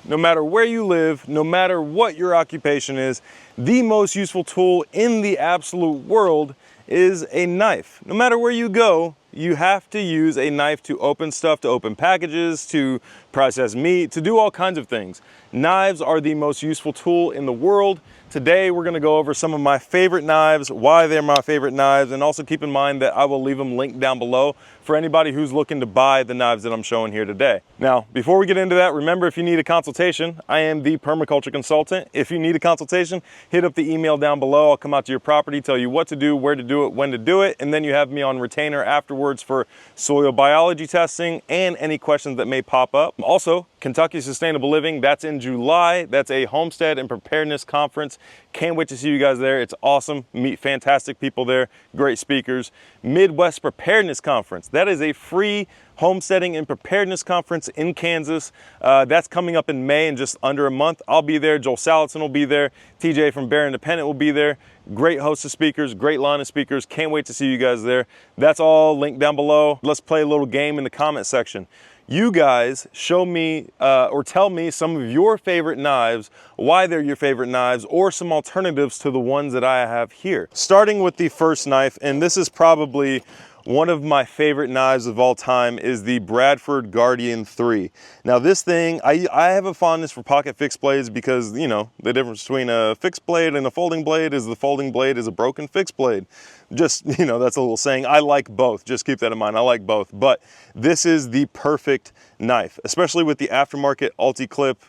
no matter where you live, no matter what your occupation is, the most useful tool in the absolute world is a knife. No matter where you go, you have to use a knife to open stuff, to open packages, to process meat, to do all kinds of things. Knives are the most useful tool in the world. Today, we're gonna go over some of my favorite knives, why they're my favorite knives, and also keep in mind that I will leave them linked down below for anybody who's looking to buy the knives that I'm showing here today. Now, before we get into that, remember, if you need a consultation, I am the Permaculture Consultant. If you need a consultation, hit up the email down below. I'll come out to your property, tell you what to do, where to do it, when to do it, and then you have me on retainer afterwards for soil biology testing and any questions that may pop up. Also, Kentucky Sustainable Living, that's in July. That's a homestead and preparedness conference. Can't wait to see you guys there. It's awesome. Meet fantastic people there, great speakers. Midwest Preparedness Conference. That is a free homesteading and preparedness conference in Kansas. That's coming up in May in just under a month. I'll be there. Joel Salatin will be there. TJ from Bear Independent will be there. Great host of speakers, great line of speakers. Can't wait to see you guys there. That's all linked down below. Let's play a little game in the comment section. You guys show me or tell me some of your favorite knives, why they're your favorite knives, or some alternatives to the ones that I have here. Starting with the first knife, and this is probably one of my favorite knives of all time, is the Bradford Guardian 3. Now this thing, I have a fondness for pocket fixed blades because, you know, the difference between a fixed blade and a folding blade is the folding blade is a broken fixed blade. Just, you know, that's a little saying. I like both, just keep that in mind. I like both, but this is the perfect knife, especially with the aftermarket Ulti-Clip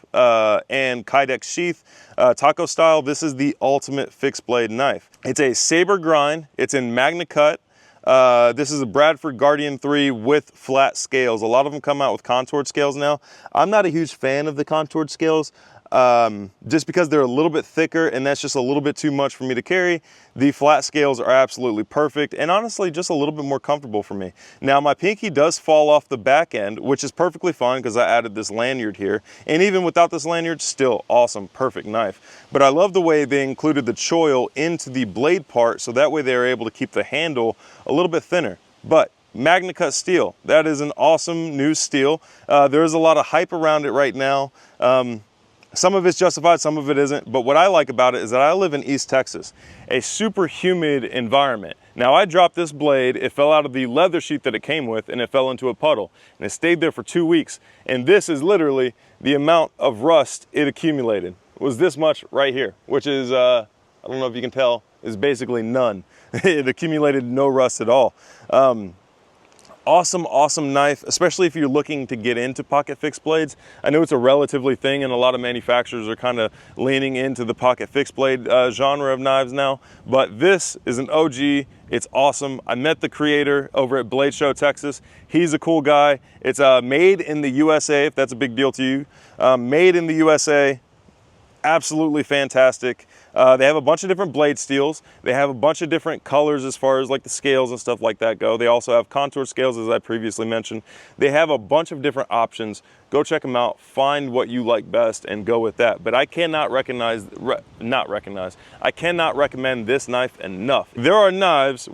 and Kydex sheath, taco style. This is the ultimate fixed blade knife. It's a saber grind, it's in Magna Cut. This is a Bradford Guardian 3 with flat scales. A lot of them come out with contoured scales now. I'm not a huge fan of the contoured scales just because they're a little bit thicker and that's just a little bit too much for me to carry. The flat scales are absolutely perfect and honestly just a little bit more comfortable for me. Now my pinky does fall off the back end, which is perfectly fine because I added this lanyard here. And even without this lanyard, still awesome, perfect knife. But I love the way they included the choil into the blade part so that way they were able to keep the handle a little bit thinner. But Magna Cut steel, that is an awesome new steel. There is a lot of hype around it right now. Some of it's justified, some of it isn't, but what I like about it is that I live in East Texas, a super humid environment. Now I dropped this blade, it fell out of the leather sheet that it came with and it fell into a puddle and it stayed there for 2 weeks. And this is literally the amount of rust it accumulated. It was this much right here, which is, I don't know if you can tell, is basically none. It accumulated no rust at all. Awesome knife, especially if you're looking to get into pocket fixed blades. I know it's a relatively thing and a lot of manufacturers are kind of leaning into the pocket fixed blade genre of knives now, but this is an OG. It's awesome. I met the creator over at Blade Show, Texas. He's a cool guy. It's made in the USA, if that's a big deal to you. Made in the USA. Absolutely fantastic. They have a bunch of different blade steels. They have a bunch of different colors as far as like the scales and stuff like that go. They also have contour scales, as I previously mentioned. They have a bunch of different options. Go check them out, find what you like best and go with that. But I cannot I cannot recommend this knife enough. There are knives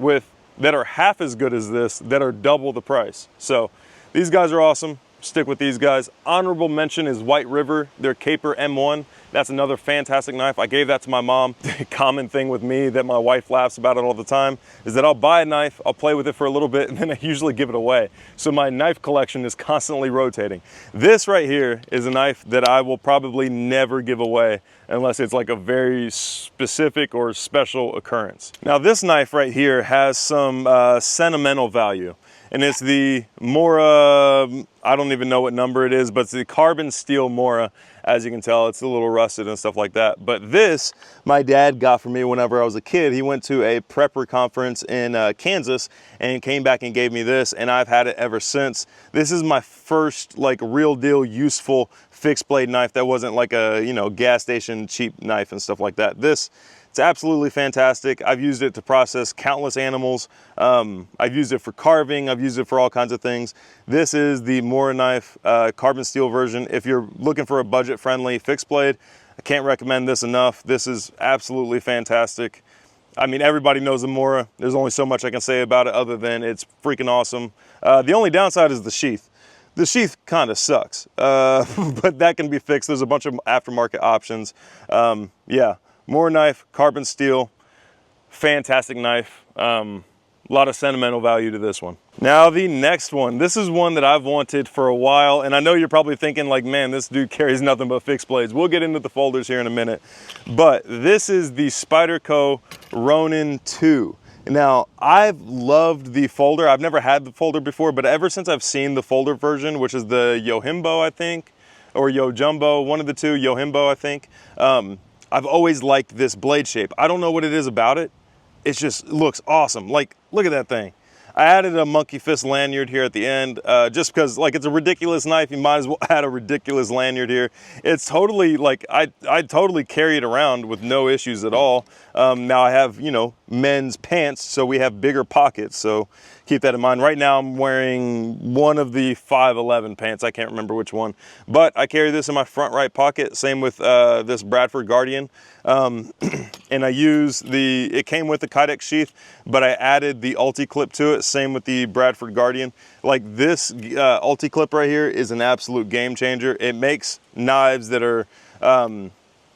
that are half as good as this that are double the price. So these guys are awesome. Stick with these guys. Honorable mention is White River, their Caper M1. That's another fantastic knife. I gave that to my mom. The common thing with me that my wife laughs about it all the time is that I'll buy a knife, I'll play with it for a little bit, and then I usually give it away. So my knife collection is constantly rotating. This right here is a knife that I will probably never give away unless it's like a very specific or special occurrence. Now this knife right here has some sentimental value. And it's the Mora, I don't even know what number it is, but it's the carbon steel Mora. As you can tell, it's a little rusted and stuff like that. But this, my dad got for me whenever I was a kid. He went to a prepper conference in Kansas and came back and gave me this, and I've had it ever since. This is my first like real deal useful fixed blade knife that wasn't like a, you know, gas station cheap knife and stuff like that. It's absolutely fantastic. I've used it to process countless animals. I've used it for carving. I've used it for all kinds of things. This is the Morakniv carbon steel version. If you're looking for a budget-friendly fixed blade, I can't recommend this enough. This is absolutely fantastic. I mean, everybody knows the Mora. There's only so much I can say about it other than it's freaking awesome. The only downside is the sheath. The sheath kind of sucks, but that can be fixed. There's a bunch of aftermarket options. Yeah, more knife, carbon steel, fantastic knife. A lot of sentimental value to this one. Now the next one, this is one that I've wanted for a while, and I know you're probably thinking like, man, this dude carries nothing but fixed blades. We'll get into the folders here in a minute, but this is the Spyderco Ronin 2. Now, I've loved the folder. I've never had the folder before, but ever since I've seen the folder version, which is the Yohimbo, I think, or Yojumbo, one of the two, Yohimbo, I think, I've always liked this blade shape. I don't know what it is about it. It just looks awesome. Like, look at that thing. I added a monkey fist lanyard here at the end, just because like it's a ridiculous knife, you might as well add a ridiculous lanyard here. It's totally like, I totally carry it around with no issues at all. Now I have, you know, men's pants, so we have bigger pockets, so keep that in mind. Right now I'm wearing one of the 511 pants, I can't remember which one, but I carry this in my front right pocket. Same with this Bradford Guardian. And I use it came with the Kydex sheath, but I added the ulti clip to it. Same with the Bradford Guardian. Like this ulti clip right here is an absolute game changer. It makes knives that are,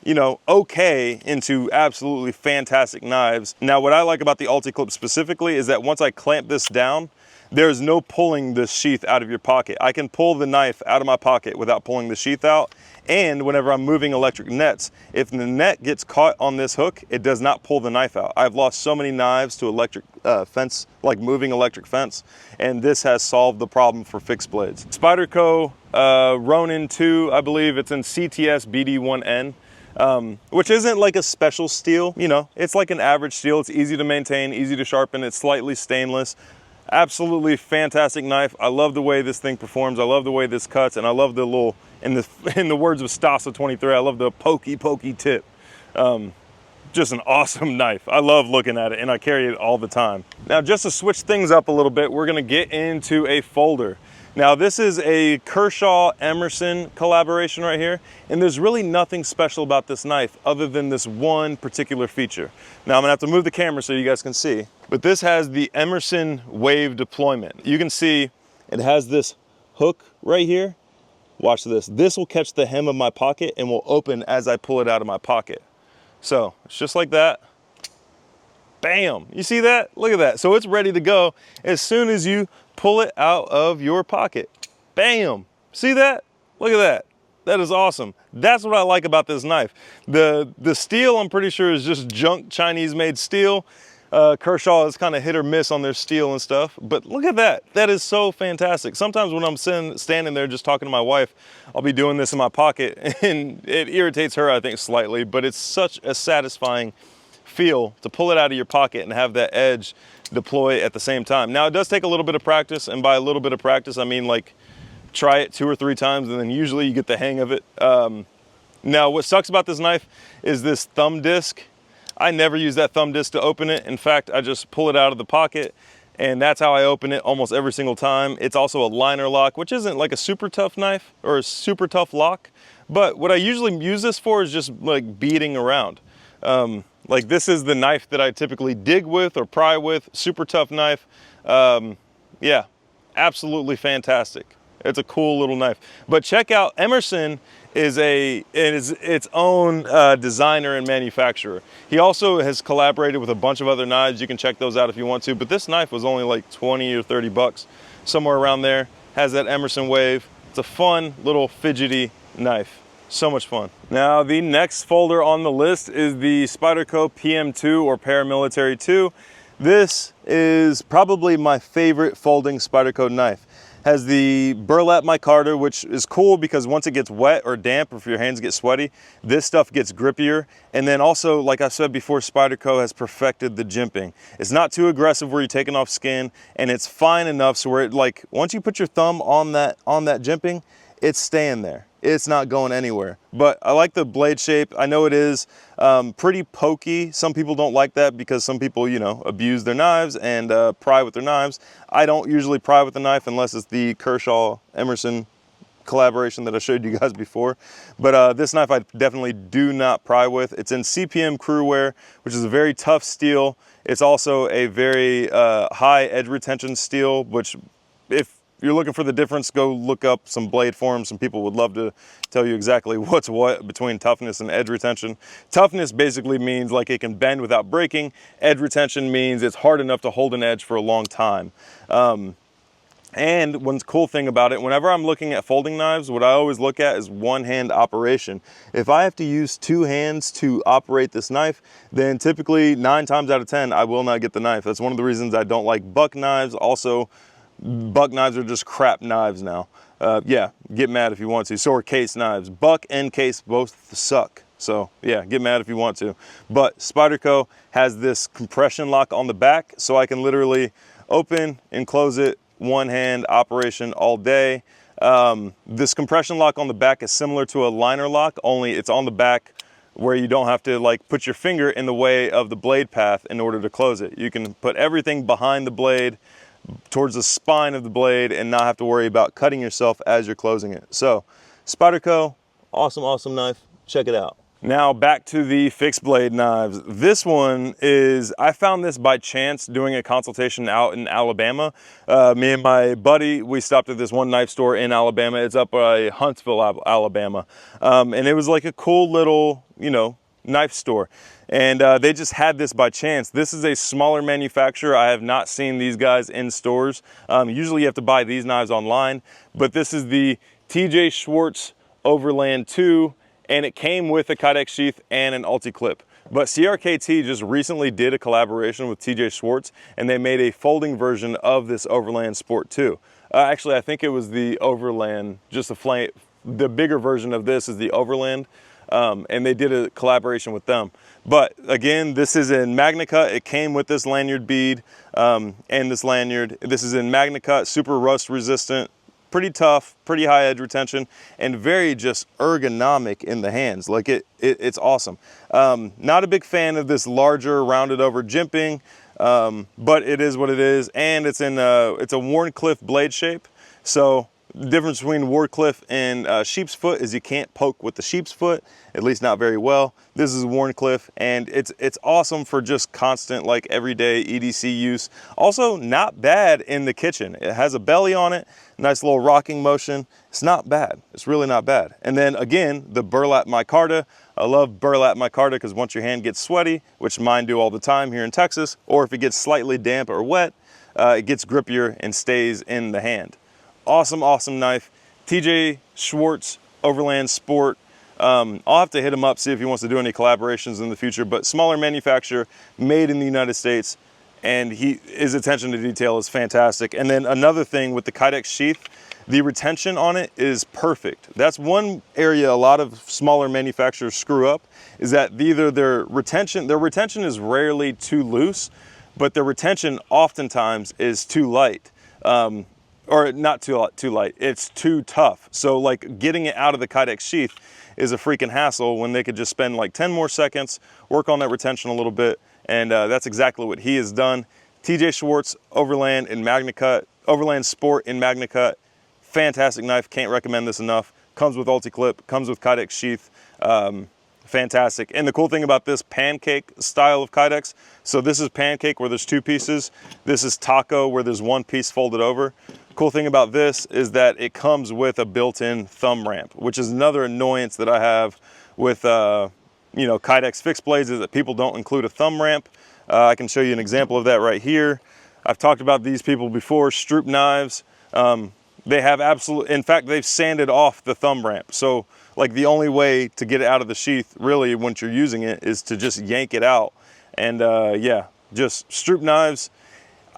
you know, okay into absolutely fantastic knives. Now, what I like about the ulti clip specifically is that once I clamp this down, there's no pulling this sheath out of your pocket. I can pull the knife out of my pocket without pulling the sheath out. And whenever I'm moving electric nets, if the net gets caught on this hook, it does not pull the knife out. I've lost so many knives to electric fence, like moving electric fence, and this has solved the problem for fixed blades. Spyderco Ronin 2, I believe it's in CTS BD1N. Which isn't like a special steel, you know, it's like an average steel. It's easy to maintain, easy to sharpen, it's slightly stainless. Absolutely fantastic knife. I love the way this thing performs. I love the way this cuts, and I love the little, in the words of Stasa 23, I love the pokey tip. Just an awesome knife. I love looking at it, and I carry it all the time. Now, just to switch things up a little bit, we're gonna get into a folder. Now, this is a Kershaw Emerson collaboration right here, and there's really nothing special about this knife other than this one particular feature. Now, I'm gonna have to move the camera so you guys can see, but this has the Emerson wave deployment. You can see it has this hook right here. Watch this. This will catch the hem of my pocket and will open as I pull it out of my pocket. So it's just like that. Bam, you see that? Look at that. So it's ready to go as soon as you pull it out of your pocket. Bam, see that? Look at that. That is awesome. That's what I like about this knife. The steel, I'm pretty sure, is just junk Chinese made steel. Kershaw is kind of hit or miss on their steel and stuff, but look at that. That is so fantastic. Sometimes when I'm standing there just talking to my wife, I'll be doing this in my pocket and it irritates her, I think, slightly, but it's such a satisfying feel to pull it out of your pocket and have that edge deploy at the same time. Now, it does take a little bit of practice, and by a little bit of practice, I mean like try it 2 or 3 times and then usually you get the hang of it. Now, what sucks about this knife is this thumb disc. I never use that thumb disc to open it. In fact, I just pull it out of the pocket, and that's how I open it almost every single time. It's also a liner lock, which isn't like a super tough knife or a super tough lock, but what I usually use this for is just like beating around. Like this is the knife that I typically dig with or pry with, super tough knife. Yeah, absolutely fantastic. It's a cool little knife. But check out, Emerson is its own designer and manufacturer. He also has collaborated with a bunch of other knives. You can check those out if you want to, but this knife was only like 20 or 30 bucks, somewhere around there. Has that Emerson wave. It's a fun little fidgety knife. So much fun. Now, the next folder on the list is the Spyderco PM2 or Paramilitary 2. This is probably my favorite folding Spyderco knife. Has the burlap micarta, which is cool because once it gets wet or damp, or if your hands get sweaty, this stuff gets grippier. And then also, like I said before, Spyderco has perfected the jimping. It's not too aggressive where you're taking off skin, and it's fine enough so where it, like, once you put your thumb on that jimping, it's staying there. It's not going anywhere. But I like the blade shape. I know it is pretty pokey. Some people don't like that because some people, you know, abuse their knives and pry with their knives. I don't usually pry with the knife unless it's the Kershaw Emerson collaboration that I showed you guys before. But this knife I definitely do not pry with. It's in CPM crew wear, which is a very tough steel. It's also a very high edge retention steel, which you're looking for the difference, go look up some blade forms. Some people would love to tell you exactly what's what between toughness and edge retention. Toughness basically means like it can bend without breaking. Edge retention means it's hard enough to hold an edge for a long time. And one cool thing about it, whenever I'm looking at folding knives, what I always look at is one-hand operation. If I have to use 2 hands to operate this knife, then typically 9 times out of 10, I will not get the knife. That's one of the reasons I don't like buck knives. Also, buck knives are just crap knives now. Yeah, get mad if you want to. So are case knives. Buck and case both suck. So yeah, get mad if you want to. But Spyderco has this compression lock on the back, so I can literally open and close it, one-hand operation all day. This compression lock on the back is similar to a liner lock, only it's on the back where you don't have to like put your finger in the way of the blade path in order to close it. You can put everything behind the blade towards the spine of the blade and not have to worry about cutting yourself as you're closing it. So Spyderco, awesome knife. Check it out. Now back to the fixed blade knives. This one is, I found this by chance doing a consultation out in Alabama. Me and my buddy, we stopped at this one knife store in Alabama. It's up by Huntsville, Alabama. And it was like a cool little, you know, knife store. And they just had this by chance. This is a smaller manufacturer. I have not seen these guys in stores. Usually you have to buy these knives online, but this is the TJ Schwartz Overland 2. And it came with a Kydex sheath and an ulti-clip. But CRKT just recently did a collaboration with TJ Schwartz, and they made a folding version of this Overland Sport 2. Actually, I think it was the Overland, just the bigger version of this is the Overland, and they did a collaboration with them. But again, this is in MagnaCut. It came with this lanyard bead and this lanyard. This is in MagnaCut, super rust resistant. Pretty tough, pretty high edge retention, and very just ergonomic in the hands. Like it's awesome. Not a big fan of this larger rounded over jimping, but it is what it is. And it's in it's a Wharncliffe blade shape. So the difference between Wharncliffe and sheep's foot is you can't poke with the sheep's foot, at least not very well. This is Wharncliffe, and it's awesome for just constant, like everyday EDC use. Also not bad in the kitchen. It has a belly on it, nice little rocking motion. It's not bad. It's really not bad. And then again, the burlap micarta. I love burlap micarta because once your hand gets sweaty, which mine do all the time here in Texas, or if it gets slightly damp or wet, it gets grippier and stays in the hand. Awesome knife. TJ Schwartz Overland Sport. I'll have to hit him up, see if he wants to do any collaborations in the future, but smaller manufacturer, made in the United States, and his attention to detail is fantastic. And then another thing with the Kydex sheath, the retention on it is perfect. That's one area a lot of smaller manufacturers screw up, is that either their retention is rarely too loose, but their retention oftentimes is too light. Or not too light, it's too tough. So like getting it out of the Kydex sheath is a freaking hassle when they could just spend like 10 more seconds, work on that retention a little bit, and that's exactly what he has done. TJ Schwartz Overland in MagnaCut, Overland Sport in MagnaCut, fantastic knife, can't recommend this enough. Comes with ulti-clip, comes with Kydex sheath, fantastic. And the cool thing about this pancake style of Kydex, so this is pancake where there's 2 pieces, this is taco where there's 1 piece folded over. Cool thing about this is that it comes with a built-in thumb ramp, which is another annoyance that I have with you know, Kydex fixed blades, is that people don't include a thumb ramp. I can show you an example of that right here. I've talked about these people before, Stroop knives. They have in fact, they've sanded off the thumb ramp. So like the only way to get it out of the sheath really once you're using it is to just yank it out. And yeah, just Stroop knives.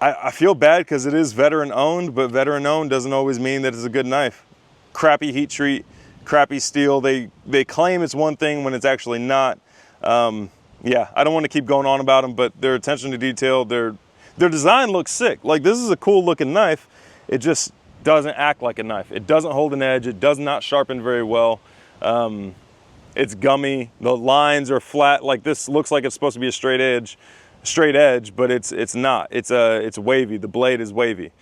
I feel bad because it is veteran owned, but veteran owned doesn't always mean that it's a good knife. Crappy heat treat, crappy steel. They claim it's one thing when it's actually not. Yeah, I don't want to keep going on about them, but their attention to detail, their design looks sick. Like this is a cool looking knife. It just doesn't act like a knife. It doesn't hold an edge. It does not sharpen very well. It's gummy. The lines are flat. Like this looks like it's supposed to be a straight edge, but it's not. It's wavy. The blade is wavy.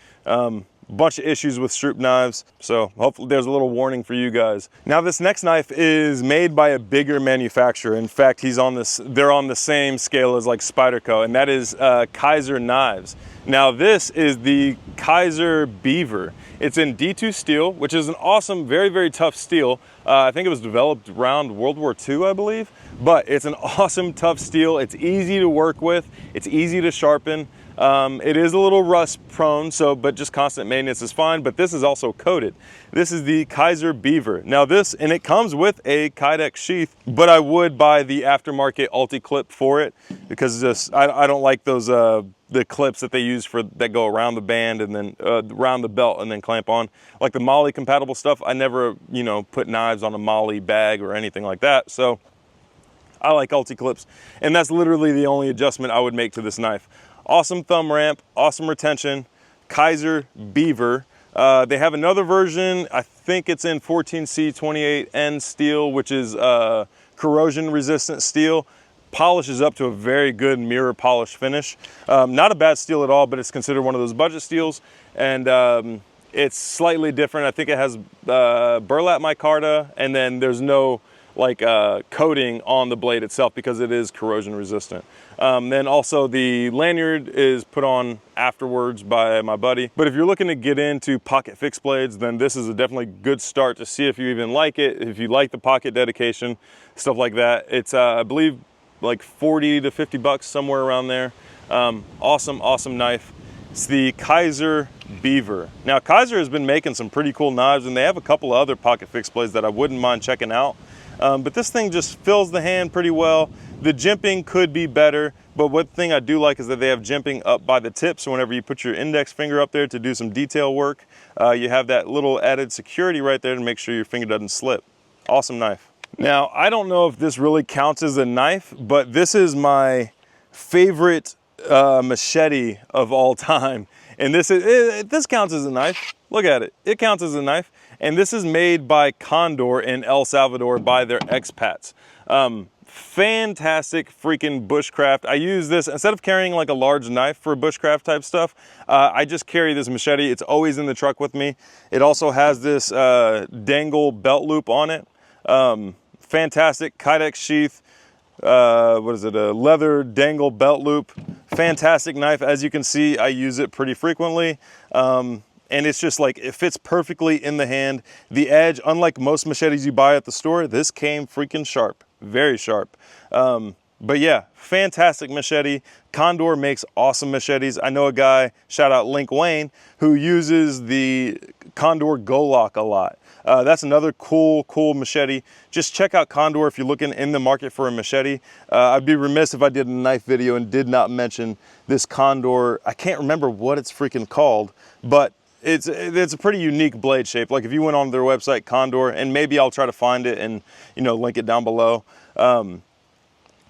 Bunch of issues with Stroop knives, so hopefully there's a little warning for you guys. Now this next knife is made by a bigger manufacturer. In fact, they're on the same scale as like Spyderco, and that is Kizer knives. Now this is the Kizer Beaver. It's in D2 steel, which is an awesome, very, very tough steel. I think it was developed around World War II, I believe, but it's an awesome, tough steel. It's easy to work with. It's easy to sharpen. It is a little rust prone, but just constant maintenance is fine, but this is also coated. This is the Kizer Beaver. Now and it comes with a Kydex sheath, but I would buy the aftermarket Ulti-Clip for it because I don't like those, the clips that they use that go around the band and then around the belt and then clamp on. Like the Molly compatible stuff, I never, put knives on a Molly bag or anything like that. So I like Ulti-Clips, and that's literally the only adjustment I would make to this knife. Awesome thumb ramp, awesome retention, Kizer Beaver. They have another version, I think it's in 14C28N steel, which is corrosion resistant steel. Polishes up to a very good mirror polish finish. Not a bad steel at all, but it's considered one of those budget steels, and it's slightly different. I think it has burlap micarta, and then there's no coating on the blade itself because it is corrosion resistant. Then also the lanyard is put on afterwards by my buddy. But if you're looking to get into pocket fixed blades, then this is a definitely good start to see if you even like it, if you like the pocket dedication, stuff like that. It's, I believe, like 40 to 50 bucks, somewhere around there. Awesome, awesome knife. It's the Kizer Beaver. Now, Kizer has been making some pretty cool knives, and they have a couple of other pocket fixed blades that I wouldn't mind checking out. But this thing just fills the hand pretty well. The jimping could be better, but one thing I do like is that they have jimping up by the tip, so whenever you put your index finger up there to do some detail work, you have that little added security right there to make sure your finger doesn't slip. Awesome knife. Now, I don't know if this really counts as a knife, but this is my favorite machete of all time. And this counts as a knife. Look at it. It counts as a knife. And this is made by Condor in El Salvador by their expats. Fantastic freaking bushcraft. I use this, instead of carrying like a large knife for bushcraft type stuff, I just carry this machete. It's always in the truck with me. It also has this dangle belt loop on it. Fantastic Kydex sheath. What is it? A leather dangle belt loop. Fantastic knife. As you can see, I use it pretty frequently. And it's just like, it fits perfectly in the hand. The edge, unlike most machetes you buy at the store, this came freaking sharp, very sharp. But yeah, fantastic machete. Condor makes awesome machetes. I know a guy, shout out Link Wayne, who uses the Condor Go Lock a lot. That's another cool machete. Just check out Condor if you're looking in the market for a machete. I'd be remiss if I did a knife video and did not mention this Condor. I can't remember what it's freaking called, but it's a pretty unique blade shape. Like if you went on their website, Condor, and maybe I'll try to find it and link it down below.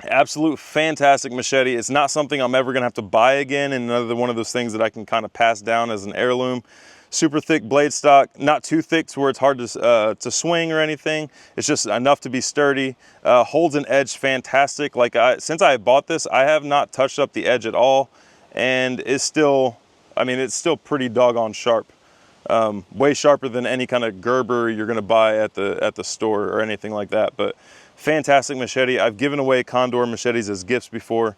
Absolute fantastic machete. It's not something I'm ever gonna have to buy again, and another one of those things that I can kind of pass down as an heirloom. Super thick blade stock, not too thick to where it's hard to swing or anything. It's just enough to be sturdy. Holds an edge fantastic. Like since I bought this, I have not touched up the edge at all, and it's still, I mean, it's still pretty doggone sharp. Way sharper than any kind of Gerber you're gonna buy at the store or anything like that. But fantastic machete. I've given away Condor machetes as gifts before.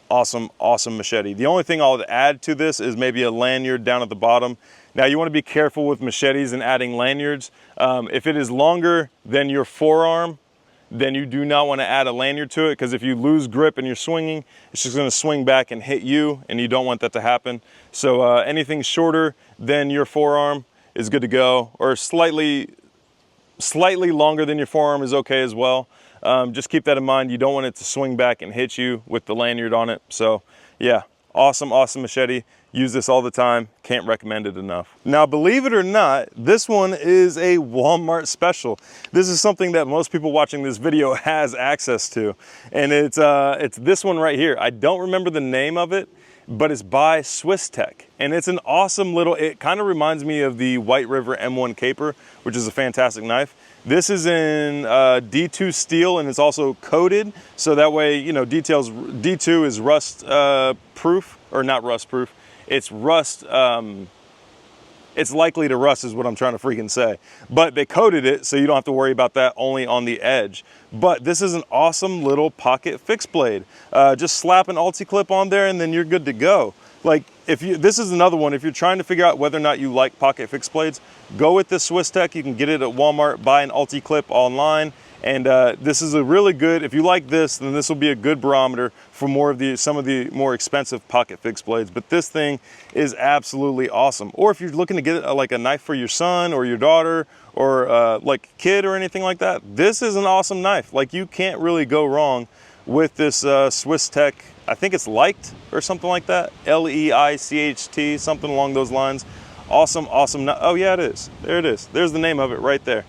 Awesome, awesome machete. The only thing I'll add to this is maybe a lanyard down at the bottom. Now you want to be careful with machetes and adding lanyards. If it is longer than your forearm, then you do not want to add a lanyard to it, because if you lose grip and you're swinging, it's just going to swing back and hit you, and you don't want that to happen. So anything shorter than your forearm is good to go, or slightly longer than your forearm is okay as well. Just keep that in mind. You don't want it to swing back and hit you with the lanyard on it. So yeah, awesome machete. Use this all the time. Can't recommend it enough. Now, believe it or not, this one is a Walmart special. This is something that most people watching this video has access to. And it's this one right here. I don't remember the name of it, but it's by Swiss Tech. And it's an awesome little, it kind of reminds me of the White River M1 Caper, which is a fantastic knife. This is in D2 steel, and it's also coated. So that way, D2 is rust proof, or not rust proof. It's rust, it's likely to rust is what I'm trying to freaking say. But they coated it so you don't have to worry about that, only on the edge. But this is an awesome little pocket fixed blade. Just slap an Ulti-Clip on there and then you're good to go. Like, this is another one, if you're trying to figure out whether or not you like pocket fixed blades, go with this Swiss Tech. You can get it at Walmart, buy an Ulti-Clip online. And this is a really good, if you like this, then this will be a good barometer for some of the more expensive pocket fixed blades. But this thing is absolutely awesome. Or if you're looking to get like a knife for your son or your daughter or like kid or anything like that, this is an awesome knife. Like, you can't really go wrong with this Swiss Tech. I think it's Leicht or something like that. L-E-I-C-H-T, something along those lines. Awesome, awesome. Oh yeah, it is. There it is. There's the name of it right there.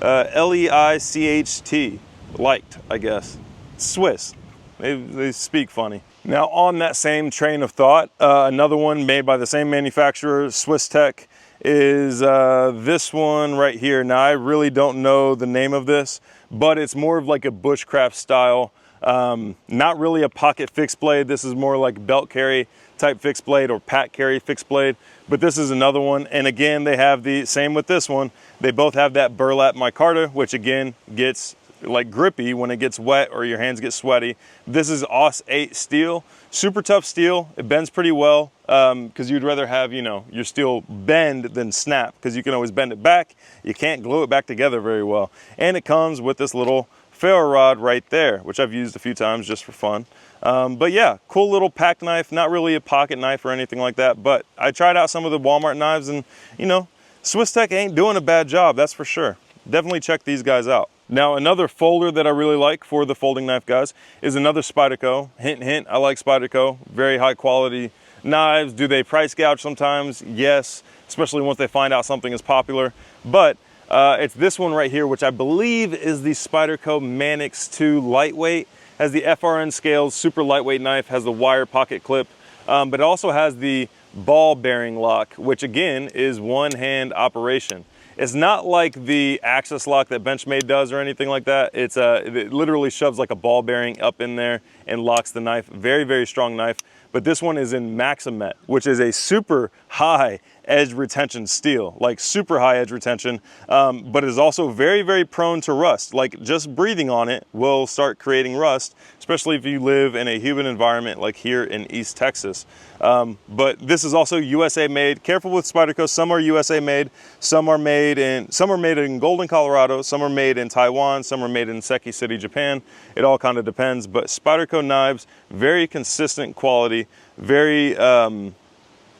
L-E-I-C-H-T, Leicht, I guess. Swiss. They speak funny. Now, on that same train of thought, another one made by the same manufacturer, Swiss Tech, is this one right here. Now, I really don't know the name of this, but it's more of like a bushcraft style. Not really a pocket fixed blade. This is more like belt carry type fixed blade or pack carry fixed blade, but this is another one. And again, they have the same with this one. They both have that burlap micarta, which again gets like grippy when it gets wet or your hands get sweaty. This is AUS 8 steel, super tough steel. It bends pretty well because you'd rather have, you know, your steel bend than snap, because you can always bend it back. You can't glue it back together very well. And it comes with this little ferro rod right there, which I've used a few times just for fun. But yeah, cool little pack knife, not really a pocket knife or anything like that, but I tried out some of the Walmart knives and, you know, Swiss Tech ain't doing a bad job, that's for sure. Definitely check these guys out. Now, another folder that I really like for the folding knife guys is another Spyderco. Hint, hint, I like Spyderco. Very high quality knives. Do they price gouge sometimes? Yes, especially once they find out something is popular. But it's this one right here, which I believe is the Spyderco Manix 2 lightweight. Has the FRN scales, super lightweight knife, has the wire pocket clip, but it also has the ball bearing lock, which again is one hand operation. It's not like the Axis lock that Benchmade does or anything like that. It literally shoves like a ball bearing up in there and locks the knife. Very, very strong knife. But this one is in Maximet, which is a super high edge retention steel, like super high edge retention, but is also very, very prone to rust. Like, just breathing on it will start creating rust, especially if you live in a humid environment like here in East Texas. But this is also USA made. Careful with Spyderco, some are USA made, some are made in Golden, Colorado, some are made in Taiwan, some are made in Seki City, Japan. It all kind of depends, but Spyderco knives, very consistent quality, very,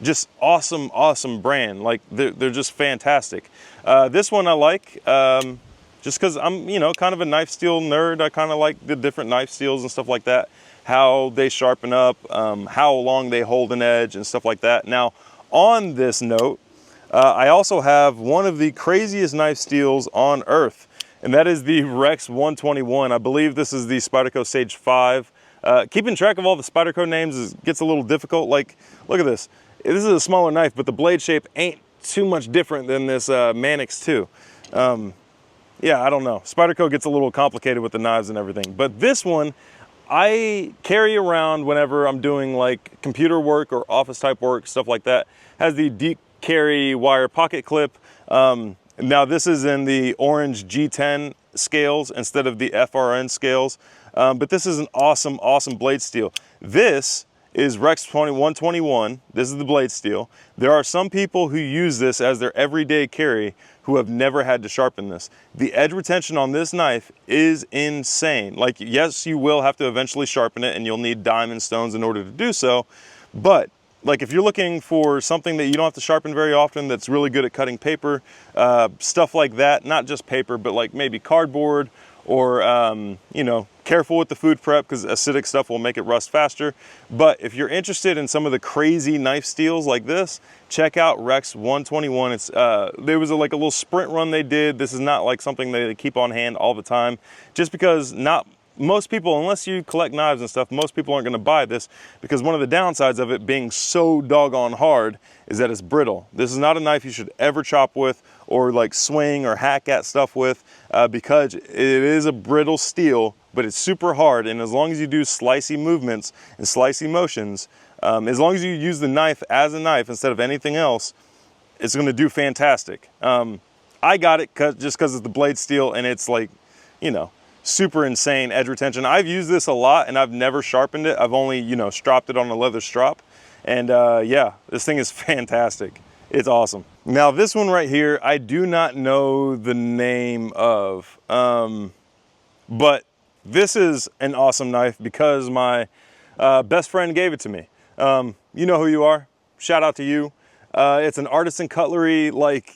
just awesome, awesome brand. Like, they're just fantastic. This one I like, just because I'm, you know, kind of a knife steel nerd. I kind of like the different knife steels and stuff like that, how they sharpen up, how long they hold an edge and stuff like that. Now, on this note, I also have one of the craziest knife steels on earth, and that is the Rex 121. I believe this is the Spyderco Sage 5. Keeping track of all the Spyderco names gets a little difficult. Like, look at this. This is a smaller knife, but the blade shape ain't too much different than this Manix 2. Yeah, I don't know. Spyderco gets a little complicated with the knives and everything. But this one, I carry around whenever I'm doing like computer work or office type work, stuff like that. Has the deep carry wire pocket clip. Now this is in the orange G10 scales instead of the FRN scales. But this is an awesome, awesome blade steel. This is Rex 121. This is the blade steel. There are some people who use this as their everyday carry who have never had to sharpen this. The edge retention on this knife is insane. Like, yes, you will have to eventually sharpen it and you'll need diamond stones in order to do so. But like, if you're looking for something that you don't have to sharpen very often, that's really good at cutting paper, stuff like that, not just paper, but like maybe cardboard, or, you know, careful with the food prep because acidic stuff will make it rust faster. But if you're interested in some of the crazy knife steels like this, check out Rex 121. There was like a little sprint run they did. This is not like something they keep on hand all the time, just because most people, unless you collect knives and stuff, most people aren't going to buy this, because one of the downsides of it being so doggone hard is that it's brittle. This is not a knife you should ever chop with or like swing or hack at stuff with, because it is a brittle steel, but it's super hard. And as long as you do slicey movements and slicey motions, as long as you use the knife as a knife instead of anything else, it's going to do fantastic. I got it just because it's the blade steel, and it's like, you know, super insane edge retention. I've used this a lot and I've never sharpened it. I've only, you know, stropped it on a leather strop. And yeah, this thing is fantastic. It's awesome. Now this one right here, I do not know the name of, but this is an awesome knife because my best friend gave it to me. You know who you are. Shout out to you. It's an Artisan Cutlery, like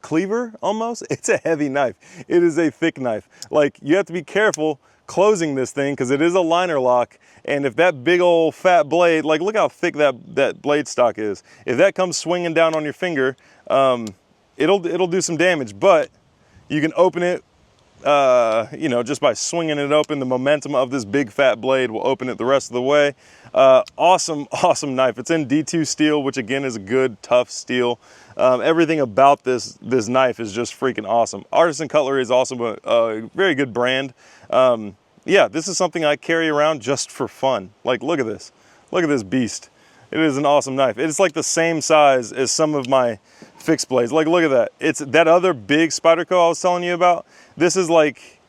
cleaver almost. It's a heavy knife. It is a thick knife. Like, you have to be careful closing this thing because it is a liner lock. And if that big old fat blade, like look how thick that blade stock is. If that comes swinging down on your finger, it'll do some damage. But you can open it, you know, just by swinging it open. The momentum of this big fat blade will open it the rest of the way. Awesome knife. It's in D2 steel, which again is a good tough steel. Everything about this knife is just freaking awesome. Artisan Cutlery is also a very good brand. Yeah, this is something I carry around just for fun. Like, look at this. Look at this beast. It is an awesome knife. It's like the same size as some of my fixed blades. Like, look at that. It's that other big Spyderco I was telling you about. This is like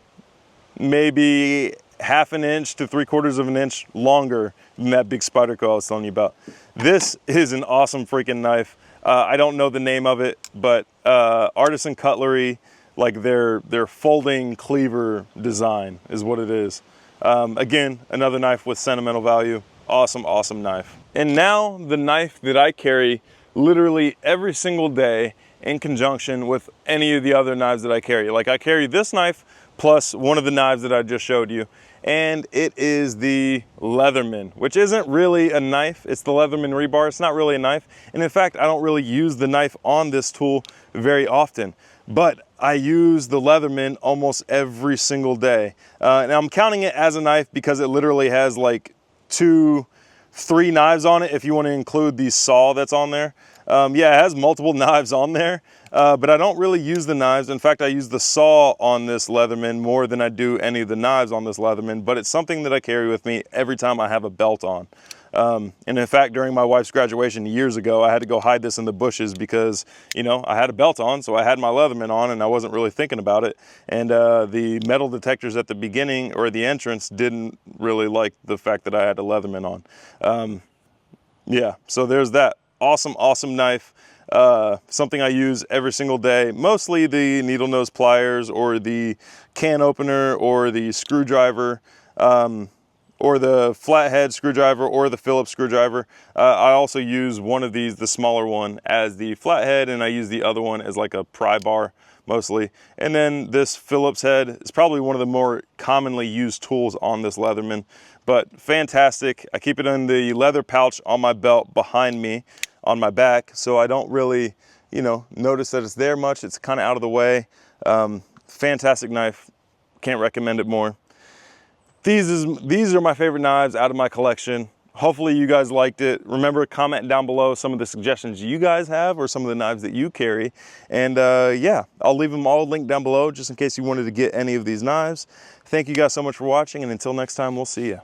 maybe ½ an inch to 3/4 of an inch longer than that big Spyderco I was telling you about. This is an awesome freaking knife. I don't know the name of it, but Artisan Cutlery, like their folding cleaver design is what it is. Again, another knife with sentimental value. Awesome knife. And now the knife that I carry literally every single day in conjunction with any of the other knives that I carry. Like, I carry this knife plus one of the knives that I just showed you, and it is the Leatherman, which isn't really a knife. It's the Leatherman rebar. It's not really a knife. And in fact, I don't really use the knife on this tool very often, but I use the Leatherman almost every single day. And I'm counting it as a knife because it literally has like 2-3 knives on it if you want to include the saw that's on there. Yeah, it has multiple knives on there, but I don't really use the knives. In fact, I use the saw on this Leatherman more than I do any of the knives on this Leatherman, but it's something that I carry with me every time I have a belt on. And in fact, during my wife's graduation years ago, I had to go hide this in the bushes because, you know, I had a belt on, so I had my Leatherman on and I wasn't really thinking about it. And the metal detectors at the beginning or the entrance didn't really like the fact that I had a Leatherman on. Yeah, so there's that. Awesome knife. Something I use every single day, mostly the needle nose pliers or the can opener or the screwdriver, or the flathead screwdriver or the Phillips screwdriver. I also use one of these, the smaller one, as the flathead, and I use the other one as like a pry bar mostly. And then this Phillips head is probably one of the more commonly used tools on this Leatherman, but fantastic. I keep it in the leather pouch on my belt behind me on my back, so I don't really, you know, notice that it's there much. It's kind of out of the way. Fantastic knife. Can't recommend it more. These are my favorite knives out of my collection. Hopefully you guys liked it. Remember, comment down below some of the suggestions you guys have or some of the knives that you carry. And yeah, I'll leave them all linked down below just in case you wanted to get any of these knives. Thank you guys so much for watching, and until next time, we'll see you.